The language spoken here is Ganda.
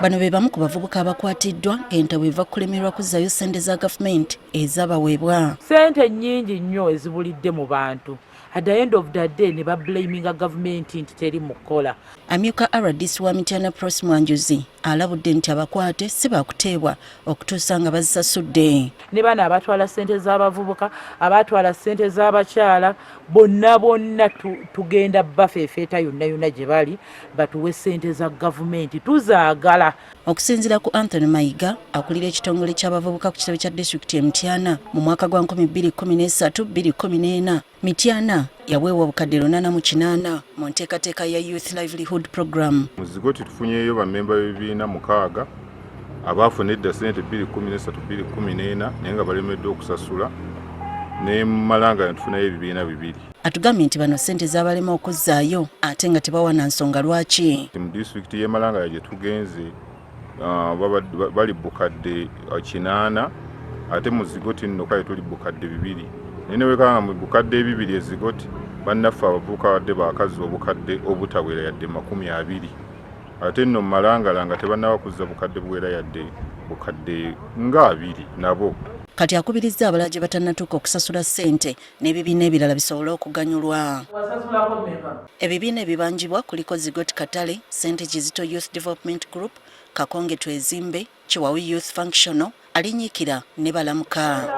Bano be bamu ku bavubuka abakwatiddwa ng'entabo eva kulemerwa kuzzayo ssente za gavumenti ezaabaweebwa. Ssente nnyingi nnyo ezibulidde mu bantu. At the end of the day ne bablaminga gavumenti nti teri mu kukola. Amyuka RDC wa Mityana Prosper Mwanjuzi alabudde nti abakwate si baakuteebwa okutuusa nga bazisasudde. Ne bano abatwala ssente z'abavubuka, abatwala ssente z'abakyala, bonna tugenda bafeefeeta yonna gye bali batuwe ssente za gavumenti tuzaagala. Okusinziira ku Anthony Mayiga akulira ekitongole ky'abavubuka ku kitebe kya disitulikiti e Mityana mu mwaka gwa 2013-2014 Mityana yaweebwa obukadde 480 mu nteekateeka ya Youth Livelihood Program. Mu Zigoti tufunyeeyo bammemba b'ebibiina 6 abaafuna edda ssente 2013-2014 naye nga balemeddwa okusasula, ne mu Malanga tufunayo ebibiina 2. Atugambye nti bano ssente z'abalema okuzzaayo ate nga tebawana nsonga lwaki. Mu disitulikiti y'e Malanga gye tugenze bali bukadde 8 ate mu Zigoti nno kale tuli bukadde 2. Nene wekanga mu bukadde 2 e Zigoti bannaffe abavubuka badde baakazi obukadde obutawera yadde 20. Ate nno mu Malanga nga tebannaba kuzza bukadde buwera yadde bukadde nga 2 nabo. Kati akubirizza abalala gye batannatuuka okusasula ssente n'ebibiina ebirala bisobole okuganyulwa. Ebibiina ebibanjibwa kuliko Zigoti Katale, St. Kizito Youth Development Group, Kakonge Twezimbe, Chiwawi Youth Functional, Alinnyikira ne Balamuka.